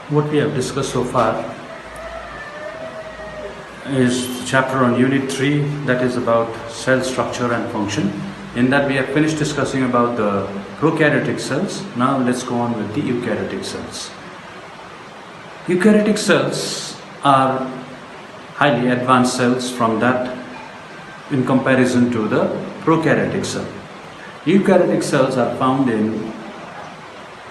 What we have discussed so far is the chapter on Unit 3, that is about cell structure and function. In that we have finished discussing about the prokaryotic cells. Now let's go on with the eukaryotic cells. Eukaryotic cells are highly advanced cells from that in comparison to the prokaryotic cell. Eukaryotic cells are found in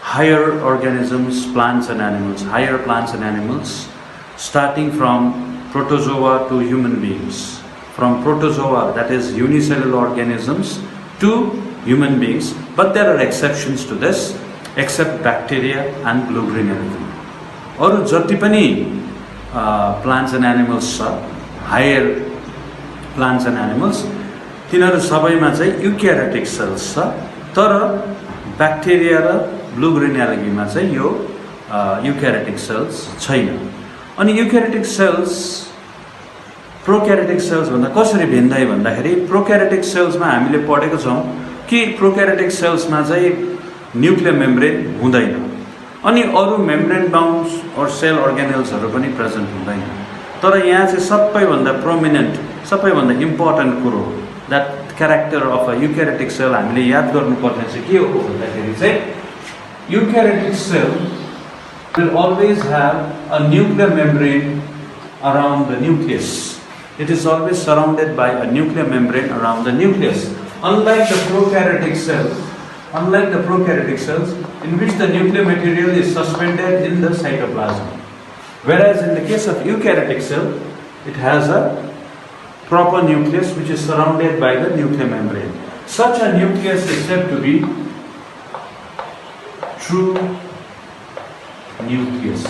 higher organisms, plants and animals, higher plants and animals, starting from protozoa to human beings. From protozoa, that is unicellular organisms, to human beings. But there are exceptions to this, except bacteria and blue-green algae. अरू जति पनि plants and animals छ, higher plants and animals, तिनीहरू सबैमा चाहिँ eukaryotic cells छ, तर bacteria र blue-green algae मा चाहिँ यो eukaryotic cells छैन. अनि eukaryotic cells prokaryotic cells भन्दा कसरी भिन्न भन्दाखेरि prokaryotic cells मा हामीले पढेको छौं कि prokaryotic cells मा चाहिँ न्यूक्लियर मेम्ब्रेन हुँदैन अनि अरू मेम्ब्रेन बाउन्ड और सेल अर्गेनेल्स हरु पनि प्रेजेन्ट हुँदैन. तर यहाँ चाहिँ सबैभन्दा प्रोमिनेन्ट, सबैभन्दा इम्पोर्टेन्ट कुरो that character of a eukaryotic cell हामीले याद गर्नुपर्ने चाहिँ के हो भन्दाखेरि चाहिँ eukaryotic cell will always have a nuclear membrane around the nucleus. It is always surrounded by a nuclear membrane around the nucleus. Unlike the prokaryotic cells in which the nuclear material is suspended in the cytoplasm. Whereas in the case of eukaryotic cell, it has a proper nucleus which is surrounded by the nuclear membrane. Such a nucleus is said to be true nucleus.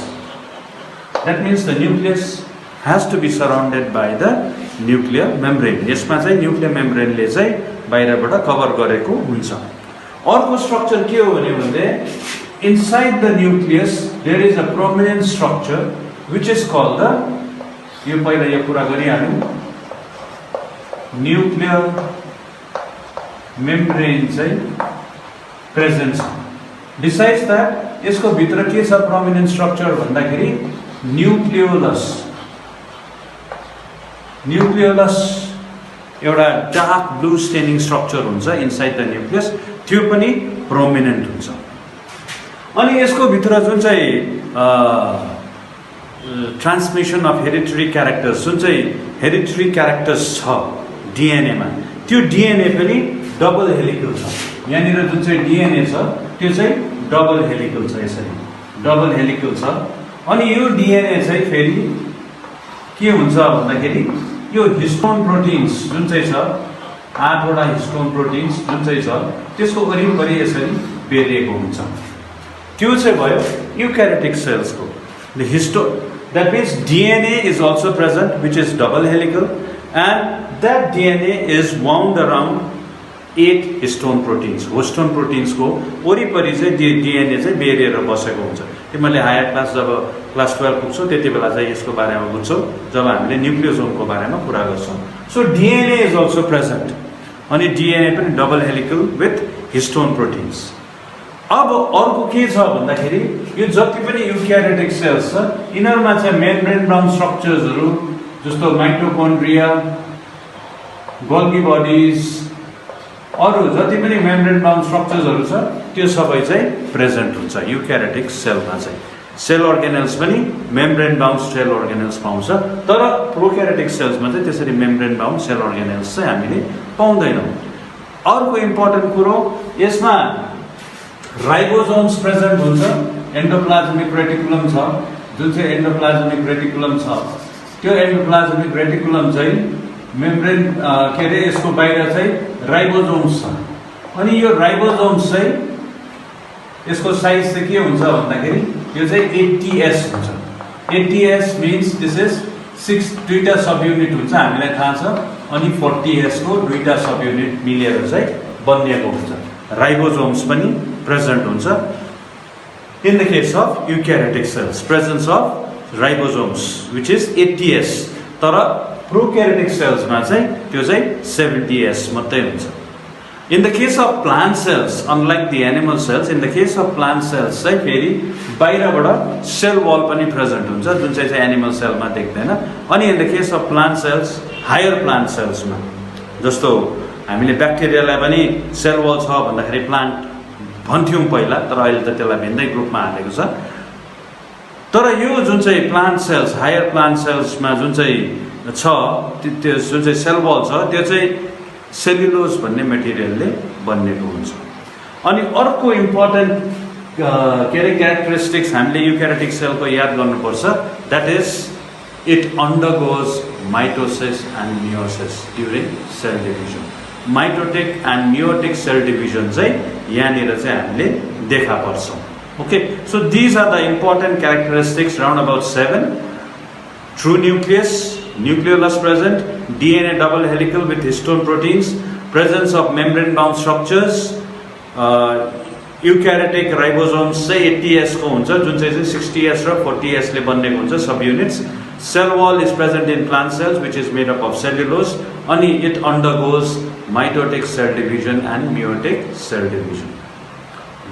That means the nucleus has to be surrounded by the nuclear membrane. यसमा चाहिँ nuclear membrane ले चाहिँ बाहिरबाट cover गरेको हुन्छ. अर्को structure के हो भने inside the nucleus there is a prominent structure which is called the, यो पहिला यो कुरा गरिहाल्यौं, nuclear membrane चाहिँ present छ. Besides that, यसको भित्र के छ prominent structure भन्दाखेरि न्यूक्लियोलस एउटा डार्क ब्लू स्टेनिङ स्ट्रक्चर हुन्छ इनसाइड द न्यूक्लियस, त्यो पनि प्रोमिनेन्ट हुन्छ. अनि यसको भित्र जुन चाहिँ ट्रान्समिसन अफ हेरिडिटरी क्यारेक्टर्स, जुन चाहिँ हेरिडिटरी क्यारेक्टर्स छ डीएनए मा, त्यो डीएनए पनि डबल हेलिकल छ. यहाँनिर जुन चाहिँ डीएनए छ त्यो चाहिँ डबल हेलिकल छ, यसरी डबल हेलिकल छ. अनि यो डीएनए चाहिँ फेरि के हुन्छ भन्दाखेरि यो हिस्टोन प्रोटिन्स जुन चाहिँ छ, 8 वटा हिस्टोन प्रोटिन्स जुन चाहिँ छ त्यसको वरिपरि यसरी बेरिएको हुन्छ. त्यो चाहिँ भयो eukaryotic cells को the histone. That means DNA is also present which is double helical, and that DNA is wound around 8 histone proteins. Histone proteins को वरिपरि चाहिँ DNA चाहिँ बेरिएर बसेको हुन्छ. तिमीले हायर क्लास जब क्लास 12 पुग्छौ त्यति बेला चाहिँ यसको बारेमा बुझ्छौ जब हामीले न्यूक्लियोसोमको बारेमा कुरा गर्छौं. So DNA is also present. अनि DNA पनि double helical with histone proteins. अब अर्को के छ भन्दाखेरि यो जति पनि eukaryotic cells छ यिनीहरुमा चाहिँ मेम्ब्रेन बाउन्ड स्ट्रक्चर्सहरु जस्तो माइटोकोन्ड्रिया, गोल्गी बडीज, अरु जति पनि मेम्ब्रेन बाउन्ड स्ट्रक्चर्सहरु छ त्यो सबै चाहिँ प्रेजेन्ट हुन्छ eukaryotic सेलमा. चाहिँ सेल अर्गेनेल्स पनि मेम्ब्रेन बाउन्ड सेल अर्गेनेल्स पाउँछ, तर प्रोक्यारियोटिक सेल्समा चाहिँ त्यसरी मेम्ब्रेन बाउन्ड सेल अर्गेनेल्स चाहिँ हामीले पाउँदैनौं. अर्को इम्पोर्टेन्ट कुरो, यसमा राइबोसोम्स प्रेजेन्ट हुन्छ. एन्डोप्लाज्मिक रेटिकुलम छ, जुन चाहिँ एन्डोप्लाज्मिक रेटिकुलम छ त्यो एन्डोप्लाज्मिक रेटिकुलम चाहिँ मेम्ब्रेन के अरे यसको बाहिर चाहिँ राइबोसोम्स छ. अनि यो राइबोसोम्स चाहिँ यसको साइज चाहिँ के हुन्छ भन्दाखेरि यो चाहिँ 80S हुन्छ. 80S means this is 6 दुईटा सब युनिट हुन्छ हामीलाई थाहा छ. अनि 40S को दुईटा सब युनिट मिलेर चाहिँ बनिएको हुन्छ. राइबोसोम्स पनि प्रेजेन्ट हुन्छ in the case of eukaryotic cells, presence of ribosomes which is 80S. तर प्रोक्यारियोटिक सेल्समा चाहिँ त्यो चाहिँ 70S मात्रै हुन्छ. In the case of plant cells, unlike the animal cells, in the case of plant cells चाहिँ फेरि बाहिरबाट सेल वल पनि प्रेजेन्ट हुन्छ जुन चाहिँ एनिमल सेलमा देख्दैन। अनि in the case of plant cells, higher plant सेल्समा जस्तो हामीले ब्याक्टेरियालाई पनि सेल वल छ भन्दाखेरि प्लान्ट भन्थ्यौँ पहिला, तर अहिले त त्यसलाई भिन्दै ग्रुपमा हालेको छ। तर यो जुन चाहिँ प्लान्ट सेल्स, हायर प्लान्ट सेल्समा जुन चाहिँ छ त्यो जुन चाहिँ सेल वल छ त्यो चाहिँ सेल्युलोज भन्ने मेटेरियलले बनिएको हुन्छ। अनि अर्को इम्पोर्टेन्ट के अरे क्यारेक्टरिस्टिक्स हामीले युक्यारियोटिक सेलको याद गर्नुपर्छ, that is it undergoes mitosis and meiosis during cell division. Mitotic and meiotic cell division चाहिँ यहाँनिर चाहिँ हामीले देखा पर्छौँ। Okay, so these are the important characteristics, round about 7। True nucleus, nucleolus present, DNA double helical with histone proteins, presence of membrane bound structures, eukaryotic ribosomes चाहिँ 80S को हुन्छ जुन चाहिँ 60S र 40S ले बनेको हुन्छ सब units. Cell wall is present in plant cells which is made up of cellulose, अनि it undergoes mitotic cell division and meiotic cell division.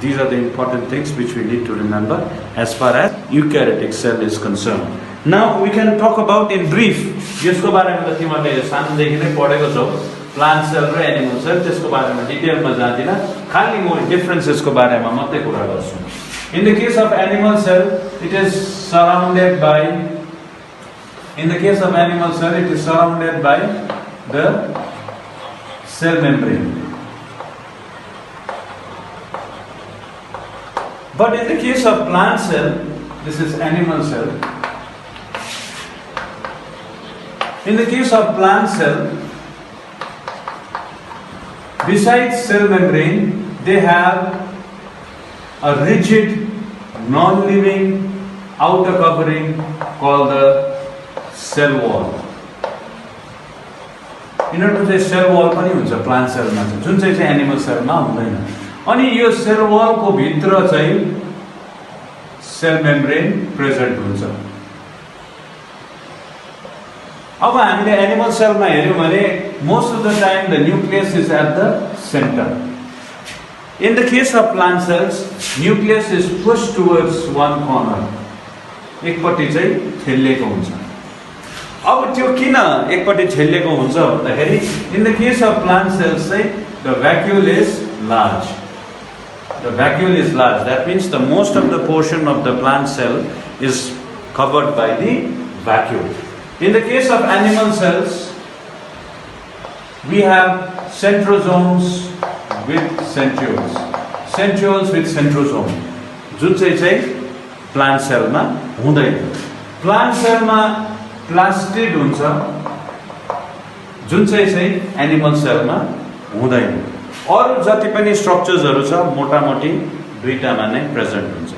These are the important things which we need to remember as far as eukaryotic cell is concerned. Now we can talk about in brief, यसको बारेमा त तिमीहरूले सानोदेखि नै पढेको छौ, plant sale र animal sale, त्यसको बारेमा डिटेलमा जाँदिन, खालि म डिफरेन्सेसको बारेमा मात्रै कुरा गर्छु। In the case of animal cell, it is surrounded by, in the case of animal cell, it is surrounded by the cell membrane. But in the case of plant cell, this is animal cell. In the case of plant cell, besides cell membrane, they have a rigid, non-living outer covering called the cell wall. यिनीहरूको चाहिँ sale wall पनि हुन्छ plant सेलमा चाहिँ, जुन चाहिँ animal सेलमा हुँदैन। अनि यो सेल वलको भित्र चाहिँ सेल मेम्ब्रेन प्रेजेन्ट हुन्छ। अब हामीले एनिमल सेलमा हेर्यौँ भने most of the time the nucleus is at the centre. In the case of plant cells, nucleus is push towards one corner, एकपट्टि चाहिँ ठेलिएको हुन्छ। अब त्यो किन एकपट्टि ठेलिएको हुन्छ भन्दाखेरि in the case of plant cells चाहिँ the vacuole is large. The vacuole is large. That means the most of the portion of the plant cell is covered by the vacuole. In the case of animal cells, we have centrosomes with centrioles. Centrioles with centrosome. जुन चाहिँ plant cell मा हुँदैन। Plant cell मा plastid हुन्छ, जुन चाहिँ animal cell मा हुँदैन। और जति पनि स्ट्रक्चर्सहरु छ मोटामोटी दुईटामा नै प्रेजेन्ट हुन्छ।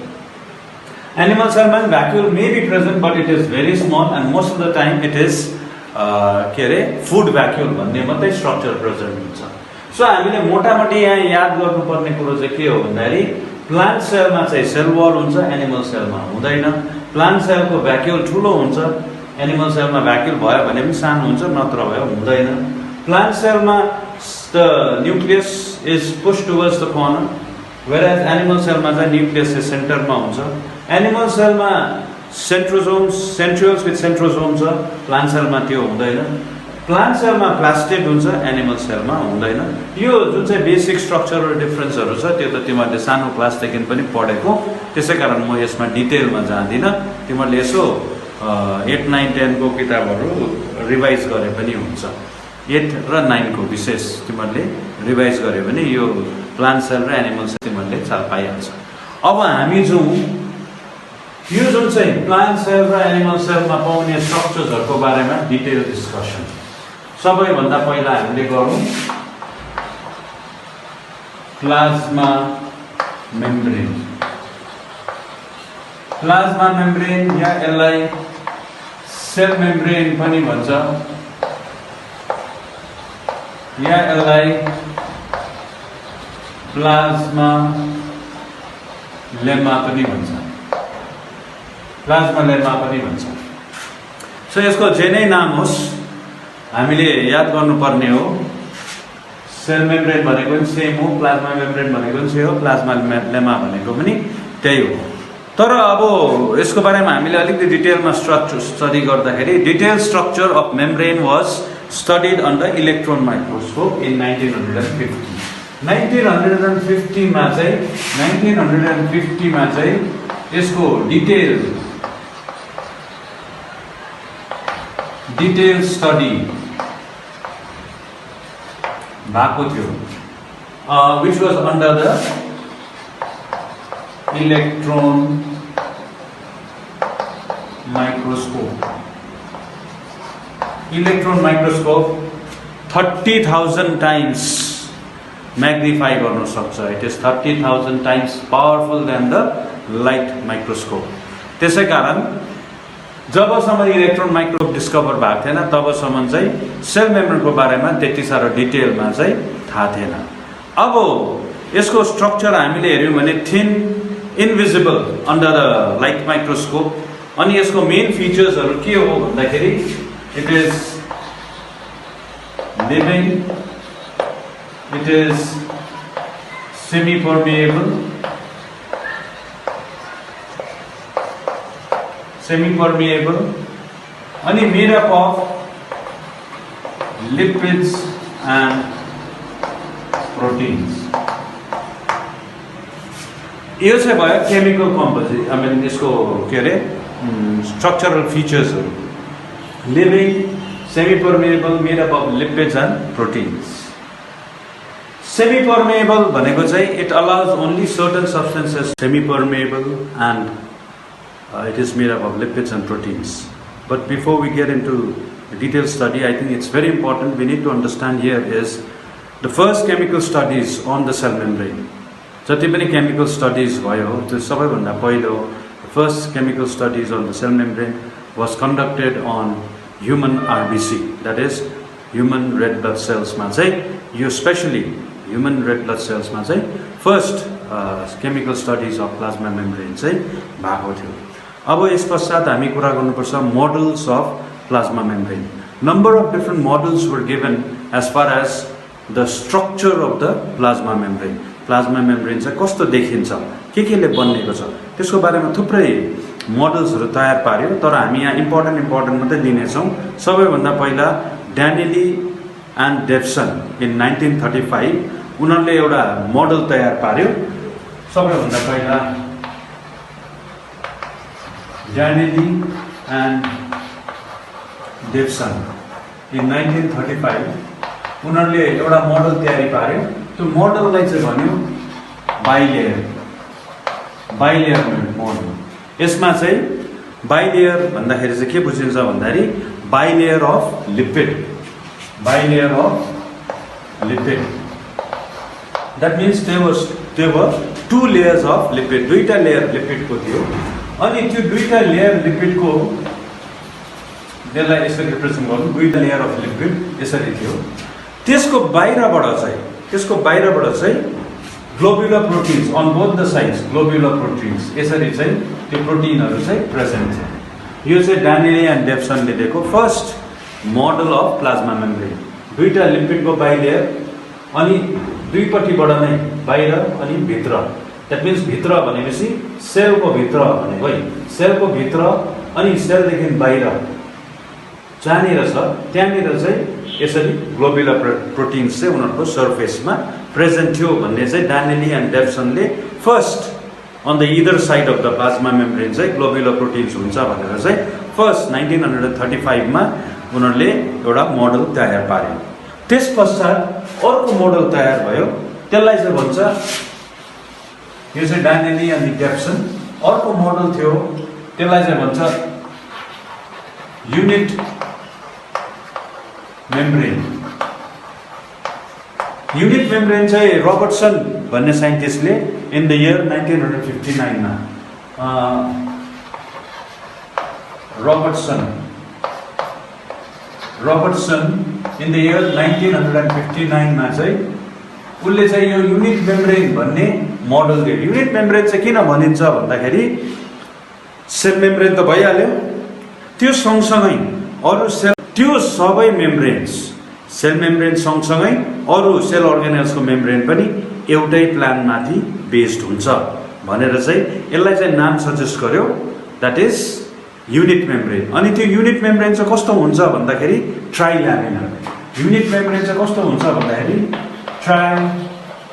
एनिमल सेलमा vacuole may be present but it is very small and most of the time it is के अरे फुड भ्याक्युल भन्ने मात्रै स्ट्रक्चर प्रेजेन्ट हुन्छ। सो हामीले मोटामोटी यहाँ याद गर्नुपर्ने कुरो चाहिँ के हो भन्दाखेरि प्लान्ट सेलमा चाहिँ सेल वल हुन्छ, एनिमल सेलमा हुँदैन। प्लान्ट सेलको भ्याक्युल ठुलो हुन्छ, एनिमल सेलमा भ्याक्युल भयो भने पनि सानो हुन्छ, नत्र भयो हुँदैन। प्लान्ट सेलमा the nucleus is pushed towards the corner, whereas animal cell ma the nucleus is center ma huncha। animal cell ma centrosomes, centrioles with centrosomes छ, plant cell ma त्यो हुँदैन। plant cell ma plastid हुन्छ, animal cell ma हुँदैन। यो जुन चाहिँ basic structural डिफरेन्सहरु छ त्यो त तिमीहरूले सानो क्लासदेखि पनि पढेको, त्यसैकारण म यसमा डिटेलमा जाँदिन। तिमीहरूले यसो 8, 9, 10 को किताबहरु रिभाइज गरे पनि हुन्छ। 8 र 9 को विशेष तिमीहरूले रिभाइज गर्यो भने यो प्लान्ट सेल र एनिमल सेल तिमीहरूले चाल पाइहाल्छ। अब हामी यो जुन चाहिँ प्लान्ट सेल र एनिमल सेलमा पाउने स्ट्रक्चर्सहरुको बारेमा डिटेल डिस्कसन। सबैभन्दा पहिला हामीले गरौँ प्लाज्मा मेम्ब्रेन। प्लाज्मा मेम्ब्रेन या यसलाई सेल मेम्ब्रेन पनि भन्छ, या यसलाई प्लाज्मा लेम्मा पनि भन्छ, प्लाज्मा लेम्मा पनि भन्छ। सो यसको जे नै नाम होस् हामीले याद गर्नुपर्ने हो सेल मेम्ब्रेन भनेको पनि सेम हो, प्लाज्मा मेम्ब्रेन भनेको पनि सेम हो, प्लाज्मा लेमा भनेको पनि त्यही हो। तर अब यसको बारेमा हामीले अलिकति डिटेलमा स्टडी गर्दाखेरि detail structure of membrane was studied under electron microscope in 1950 मा चाहिँ यसको डिटेल स्टडी भएको थियो, which was under the electron microscope. Electron microscope 30,000 times magnify गर्न सक्छ. It is 30,000 times powerful than the light microscope. त्यसै कारण जबसम्म इलेक्ट्रोन माइक्रोस्कोप डिस्कभर भएको थिएन तबसम्म चाहिँ सेल मेम्ब्रेनको बारेमा त्यति साह्रो डिटेलमा चाहिँ थाहा थिएन। अब यसको स्ट्रक्चर हामीले हेर्यौँ भने thin, invisible under the light microscope. अनि यसको मेन फिचर्सहरू के हो भन्दाखेरि it is living, it is semi permeable, अनि made up of lipids and proteins. यो चाहिँ भयो केमिकल कम्पोजिट, आई मिन यसको के अरे स्ट्रक्चरल फिचर्सहरू। Living, semi पर्मिएबल, made up of lipids and proteins. Semi पर्मिएबल भनेको चाहिँ it allows only certain substances semi पर्मिएबल and it is made up of lipids and proteins. But before we get into a detailed study, I think it's very important we need to understand here is the first chemical studies on the cell membrane. जति पनि chemical studies भयो त्यो सबैभन्दा पहिलो first chemical studies on the cell membrane was conducted on human RBC, that is human red blood cells मा चाहिँ यो specially human red blood cells मा चाहिँ first chemical studies of plasma membrane चाहिँ भएको थियो। अब यस पश्चात हामी कुरा गर्नुपर्छ models of plasma membrane. Number of different models were given as far as the structure of the plasma membrane. Plasma membrane चाहिँ कस्तो देखिन्छ, के ले बनिएको छ त्यसको बारेमा थुप्रै मोडल्सहरू तयार पार्यो। तर हामी यहाँ इम्पोर्टेन्ट मात्रै लिनेछौँ। सबैभन्दा पहिला ड्यानिली एन्ड डेभसन इन 1935 उनीहरूले एउटा मोडल तयार पार्यो। सबैभन्दा पहिला Danelli and Davidson in 1935 उनीहरूले एउटा मोडल तयारी पार्यो। त्यो मोडललाई चाहिँ भन्यो बाइलेयर मोडल। यसमा चाहिँ बाइलेयर भन्दाखेरि चाहिँ के बुझिन्छ भन्दाखेरि bilayer of lipid, that means there were 2 layers of lipid, दुईटा लेयर लिपिडको थियो। अनि त्यो दुईटा लेयर लिपिडको त्यसलाई यसरी रिप्रेजेन्ट गर्नु, दुईटा लेयर अफ लिपिड यसरी थियो। त्यसको बाहिरबाट चाहिँ globular proteins on both the sides, globular proteins यसरी चाहिँ त्यो प्रोटिनहरू चाहिँ प्रेजेन्ट थियो। यो चाहिँ ड्यानिली एन्ड डेभसनले दिएको first model of plasma membrane. दुईटा लिपिडको बाइलेयर अनि दुईपट्टिबाट नै बाहिर अनि भित्र, द्याट मिन्स भित्र भनेपछि सेलको भित्र भनेको है, सेलको भित्र अनि सेलदेखि बाहिर जहाँनिर छ त्यहाँनिर चाहिँ यसरी ग्लोब्युलर प्रोटिन्स चाहिँ उनीहरूको सर्फेसमा प्रेजेन्ट थियो भन्ने चाहिँ ड्यानिली एन्ड डेभसनले first on the either side of the plasma membrane चाहिँ ग्लोब्युलर प्रोटिन्स हुन्छ भनेर चाहिँ फर्स्ट 1935 मा उनीहरूले एउटा मोडल तयार पारे। त्यस पश्चात अर्को मोडल तयार भयो, त्यसलाई चाहिँ भन्छ, यो चाहिँ ड्यानिली अनि डेभसन। अर्को मोडल थियो त्यसलाई चाहिँ भन्छ युनिट मेम्ब्रेन। युनिट मेम्ब्रेन चाहिँ रबर्टसन भन्ने साइन्टिस्टले इन द इयर 1959 मा रबर्टसन इन द इयर 1959 मा चाहिँ उसले चाहिँ यो युनिट मेम्ब्रेन भन्ने मोडल दियो। युनिट मेम्ब्रेन चाहिँ किन भनिन्छ भन्दाखेरि सेल मेम्ब्रेन त भइहाल्यो, त्यो सँगसँगै अरू सेल, त्यो सबै मेम्ब्रेन्स सेल मेम्ब्रेन सँगसँगै अरू सेल अर्गानेल्सको मेम्ब्रेन पनि एउटै प्लानमाथि बेस्ड हुन्छ भनेर चाहिँ यसलाई चाहिँ नाम सजेस्ट गर्यो, द्याट इज युनिट मेम्ब्रेन। अनि त्यो युनिट मेम्ब्रेन चाहिँ कस्तो हुन्छ भन्दाखेरि ट्राइल्यामिनर। युनिट मेम्ब्रेन चाहिँ कस्तो हुन्छ भन्दाखेरि ट्राइल्यामिनर।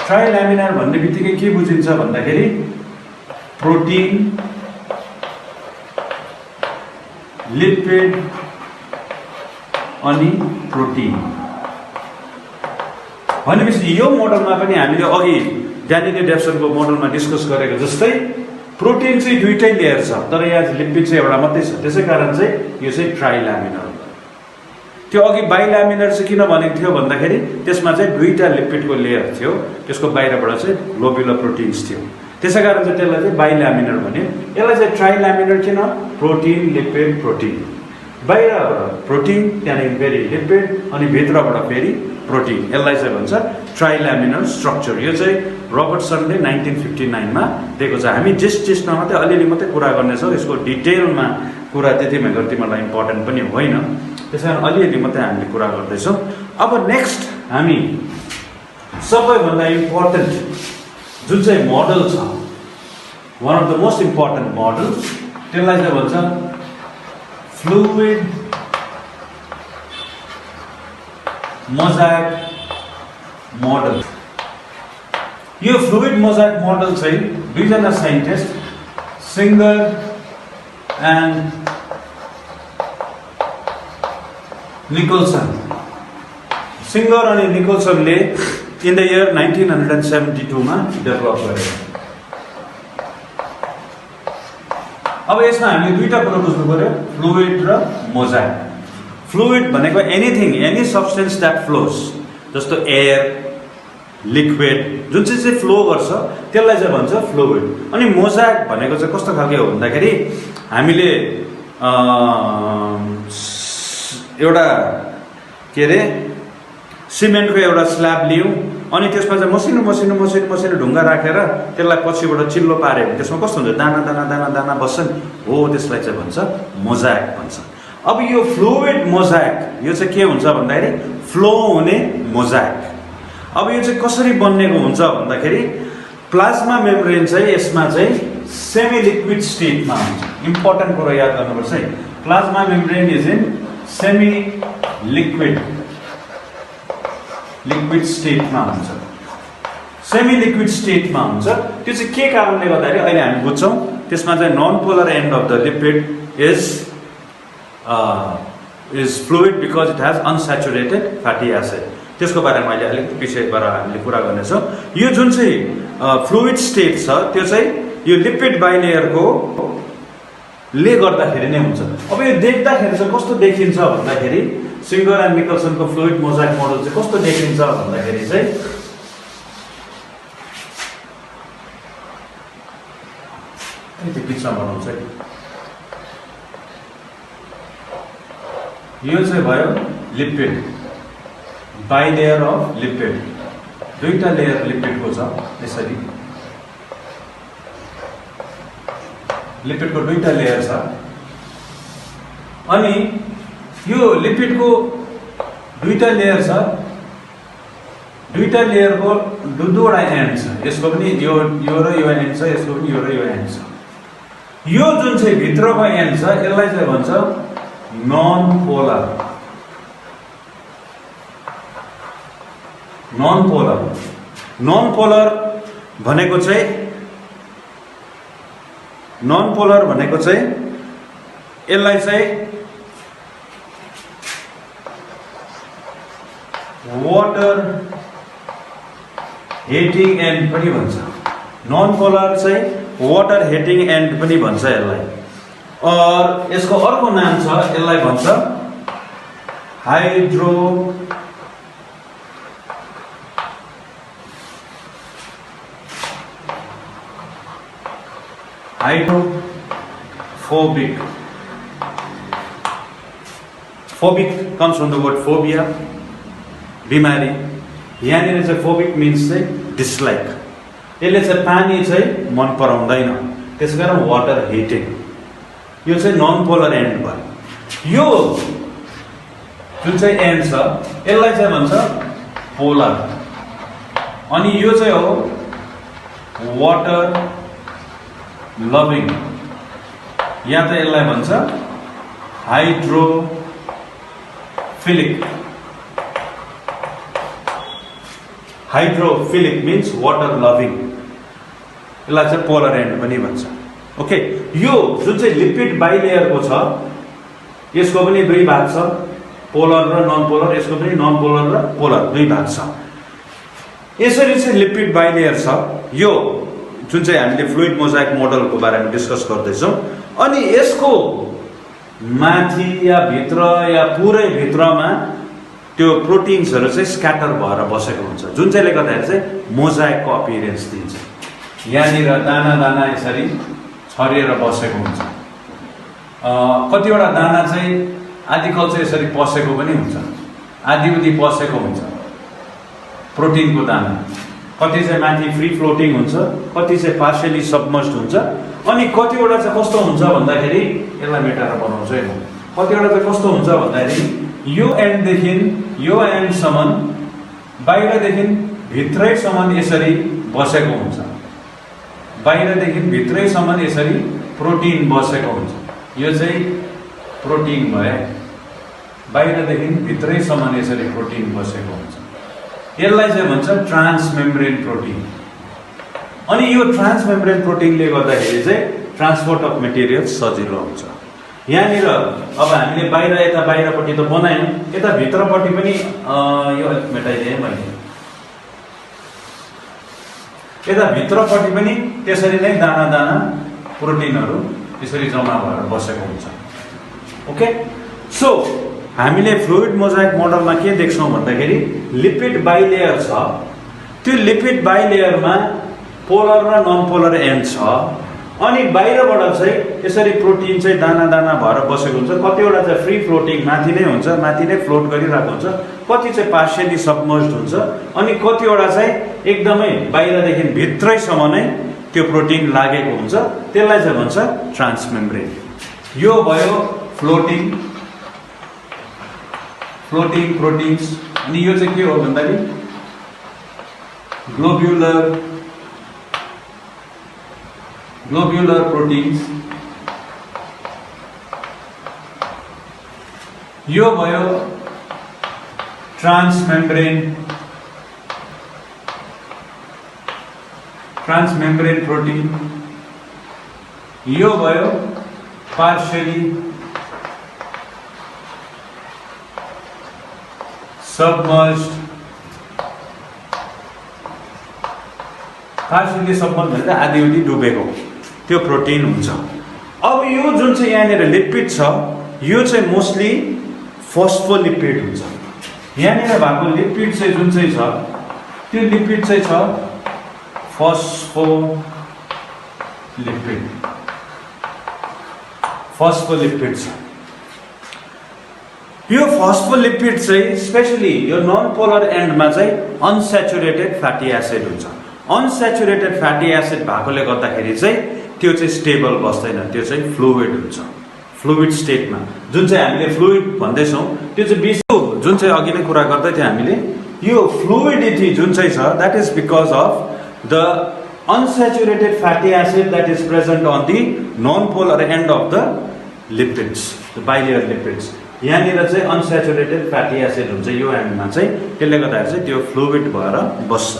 ट्राइल्यामिनर भन्ने बित्तिकै के बुझिन्छ भन्दाखेरि प्रोटिन, लिपिड अनि प्रोटिन भनेपछि यो मोडलमा पनि हामीले अघि ड्यानियल डेप्सनको मोडलमा डिस्कस गरेको जस्तै प्रोटिन चाहिँ दुईटै लेयर छ, तर यहाँ लिपिड चाहिँ एउटा मात्रै छ, त्यसै कारण चाहिँ यो चाहिँ ट्राइल्यामिनर हो। त्यो अघि बाइल्यामिनर चाहिँ किन भनेको थियो भन्दाखेरि त्यसमा चाहिँ दुईटा लिपिडको लेयर थियो, त्यसको बाहिरबाट चाहिँ ग्लोब्युलर प्रोटिन्स थियो, त्यसै कारण चाहिँ त्यसलाई चाहिँ बाइल्यामिनर भन्यो। यसलाई चाहिँ ट्राइल्यामिनर किन? प्रोटिन, लिपिड, प्रोटिन, बाहिरबाट प्रोटिन, त्यहाँदेखि फेरि लिपिड अनि भित्रबाट फेरि प्रोटिन, यसलाई चाहिँ भन्छ ट्राइल्यामिनर स्ट्रक्चर। यो चाहिँ रबर्टसनले 1959 मा दिएको छ। हामी जिस्टमा मात्रै अलिअलि मात्रै कुरा गर्नेछौँ, यसको डिटेलमा कुरा त्यति तिमीलाई इम्पोर्टेन्ट पनि होइन, त्यसै कारण अलिअलि मात्रै हामीले कुरा गर्दैछौँ। अब नेक्स्ट हामी सबैभन्दा इम्पोर्टेन्ट जुन चाहिँ मोडल छ, one of the most important model, त्यसलाई चाहिँ भन्छ फ्लुइड मोजाइक मोडल। यो फ्लुइड मोजाइक मोडल चाहिँ दुईजना scientist singer and Nicholson, singer अनि निकोल्सनले इन द इयर 1972 मा डेभलप गरे। अब यसमा हामीले दुईटा कुरा बुझ्नु पर्यो, फ्लुइड र मोजाइक। फ्लुइड भनेको anything, any substance that flows, जस्तो एयर, लिक्विड, जुन चाहिँ फ्लो गर्छ त्यसलाई चाहिँ भन्छ फ्लुइड। अनि मोजाइक भनेको चाहिँ कस्तो खालको हो भन्दाखेरि हामीले एउटा के अरे सिमेन्टको एउटा स्ल्याब लियौँ अनि त्यसमा चाहिँ मसिनो मसिनो मसिनो मसिनो ढुङ्गा राखेर त्यसलाई पछिबाट चिल्लो पार्यो भने त्यसमा कस्तो हुन्छ? दाना दाना दाना दाना बस्छ नि, हो त्यसलाई चाहिँ भन्छ मोजाइक भन्छ। अब यो फ्लुइड मोजाइक यो चाहिँ के हुन्छ भन्दाखेरि फ्लो हुने मोजाइक। अब यो चाहिँ कसरी बन्नेको हुन्छ भन्दाखेरि प्लाज्मा मेम्ब्रेन चाहिँ यसमा चाहिँ सेमी लिक्विड स्टेटमा हुन्छ। इम्पोर्टेन्ट कुरा याद गर्नुपर्छ है, plasma membrane is in semi liquid स्टेटमा हुन्छ, सेमी लिक्विड स्टेटमा हुन्छ। त्यो चाहिँ के कारणले गर्दाखेरि अहिले हामी बुझ्छौँ, त्यसमा चाहिँ non polar end of the lipid is fluid because it has unsaturated fatty acid. त्यसको बारेमा अहिले अलिकति विषयबाट हामीले कुरा गर्नेछौँ। यो जुन चाहिँ फ्लुइड स्टेट छ त्यो चाहिँ यो लिपिड बाइलेयरको ले गर्दाखेरि नै हुन्छ। अब यो देख्दाखेरि चाहिँ कस्तो देखिन्छ भन्दाखेरि सिङ्गर एन्ड निकोल्सनको फ्लुइड मोजाइक मोडल चाहिँ कस्तो देखिन्छ भन्दाखेरि चाहिँ त्यो बिचमा बनाउँछ। यो चाहिँ भयो लिपिड, बाइलेयर अफ लिपिड, दुईटा लेयर लिपिडको छ। यसरी लिपिडको दुईटा लेयर छ अनि यो लिपिडको दुईटा लेयर छ, दुईटा लेयरको दुईवटा एन्ड छ। यसको पनि यो र यो एन्ड छ, यसको पनि यो र यो एन्ड छ। यो जुन चाहिँ भित्रको एन्ड छ यसलाई चाहिँ भन्छ non polar. Non polar, non polar भनेको चाहिँ यसलाई चाहिँ वाटर हिटिङ एन्ड पनि भन्छ। नन पोलर चाहिँ वाटर हिटिङ एन्ड पनि भन्छ यसलाई। और यसको अर्को नाम छ, यसलाई भन्छ hydrophobic. Phobic comes from the word phobia, बिमारी। यहाँनिर चाहिँ फोबिक मिन्स चाहिँ डिसलाइक। यसले चाहिँ पानी चाहिँ मन पराउँदैन, त्यसै कारण वाटर हिटिङ। यो चाहिँ नन पोलर एन्ड भयो। यो जुन चाहिँ एन्ड छ यसलाई चाहिँ भन्छ पोलर। अनि यो चाहिँ हो वाटर लभिङ, या त यसलाई भन्छ hydrophilic. Hydrophilic means water loving, यसलाई चाहिँ पोलर एन्ड पनि भन्छ। ओके, यो जुन चाहिँ लिपिड बाइलेयरको छ यसको पनि दुई भाग छ, पोलर र नन पोलर। यसको पनि नन पोलर र पोलर दुई भाग छ। यसरी चाहिँ लिपिड बाइलेयर छ। यो जुन चाहिँ हामीले फ्लुइड मोजाइक मोडलको बारेमा डिस्कस गर्दैछौँ। अनि यसको माथि या भित्र या पुरै भित्रमा त्यो प्रोटिन्सहरू चाहिँ स्क्याटर भएर बसेको हुन्छ, जुन चाहिँले गर्दाखेरि चाहिँ मोजाइकको अपियरेन्स दिन्छ। यहाँनिर दाना दाना यसरी छरिएर बसेको हुन्छ। कतिवटा दाना चाहिँ आदिकल चाहिँ यसरी पसेको पनि हुन्छ, आदि उदि पसेको हुन्छ प्रोटिनको दाना। कति चाहिँ माथि फ्री फ्लोटिङ हुन्छ, कति चाहिँ पार्शियली सबमर्ज्ड हुन्छ। अनि कतिवटा चाहिँ कस्तो हुन्छ भन्दाखेरि यसलाई मेटाएर बनाउँछु है म। कतिवटा चाहिँ कस्तो हुन्छ भन्दाखेरि यो एन्डदेखि यो एन्डसम्म बाहिरदेखि भित्रैसम्म यसरी बसेको हुन्छ, बाहिरदेखि भित्रैसम्म यसरी प्रोटिन बसेको हुन्छ। यो चाहिँ प्रोटिन भयो, बाहिरदेखि भित्रैसम्म यसरी प्रोटिन बसेको हुन्छ। यसलाई चाहिँ भन्छ ट्रान्समेम्ब्रेन प्रोटिन। अनि यो ट्रान्समेम्ब्रेन प्रोटिनले गर्दाखेरि चाहिँ ट्रान्सपोर्ट अफ मेटेरियल्स सजिलो हुन्छ। यहाँनिर अब हामीले बाहिर यता बाहिरपट्टि त बनायौँ, यता भित्रपट्टि पनि यो अलिक मेटाइदिएँ मैले। यता भित्रपट्टि पनि त्यसरी नै दाना दाना प्रोटिनहरू यसरी जम्मा भएर बसेको हुन्छ। ओके, सो हामीले फ्लुइड मोजाइक मोडलमा के देख्छौँ भन्दाखेरि लिपिड बाइलेयर छ। त्यो लिपिड बाइलेयरमा पोलर र नन पोलर एन्ड छ। अनि बाहिरबाट चाहिँ यसरी प्रोटिन चाहिँ दाना दाना भएर बसेको हुन्छ। कतिवटा चाहिँ फ्री फ्लोटिङ माथि नै हुन्छ, माथि नै फ्लोट गरिरहेको हुन्छ। कति चाहिँ पार्शियली सबमर्ज्ड हुन्छ। अनि कतिवटा चाहिँ एकदमै बाहिरदेखि भित्रैसम्म नै त्यो प्रोटिन लागेको हुन्छ। त्यसलाई चाहिँ भन्छ ट्रान्समेम्ब्रेन। यो भयो फ्लोटिङ प्रोटिन्स। अनि यो चाहिँ के हो भन्दाखेरि ग्लोब्युलर प्रोटिन्स। यो भयो ट्रान्समेम्ब्रेन प्रोटिन। यो भयो पार्शियली सबमर्ज्ड। पार्शियली सबमर्ज्ड भनेर आधी उधी डुबेको त्यो प्रोटिन हुन्छ। अब यो जुन चाहिँ यहाँनिर लिपिड छ यो चाहिँ मोस्टली फस्फोलिपिड हुन्छ। यहाँनिर भएको लिपिड चाहिँ जुन चाहिँ छ त्यो लिपिड चाहिँ छ फस्फोलिपिड छ। यो फस्फोलिपिड चाहिँ स्पेशली यो नन पोलर एन्डमा चाहिँ अनस्याचुरेटेड फ्याटी एसिड हुन्छ। अनस्याचुरेटेड फ्याटी एसिड भएकोले गर्दाखेरि चाहिँ त्यो चाहिँ स्टेबल बस्दैन, त्यो चाहिँ फ्लुइड हुन्छ। फ्लुइड स्टेटमा जुन चाहिँ हामीले फ्लुइड भन्दैछौँ त्यो चाहिँ जुन चाहिँ अघि नै कुरा गर्दै थियौँ हामीले, यो फ्लुइडिटी जुन चाहिँ छ that is because of the unsaturated fatty acid that is present on the non polar end of the lipids, the bilayer lipids. यहाँनिर चाहिँ अनस्याचुरेटेड फ्याटी एसिड हुन्छ यो एन्डमा चाहिँ, त्यसले गर्दाखेरि चाहिँ त्यो फ्लुइड भएर बस्छ।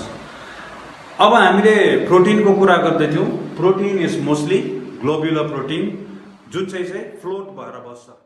अब हामीले प्रोटिनको कुरा गर्दै थियौँ। Protein is mostly globular protein जुन चाहिँ फ्लोट भएर बस्छ।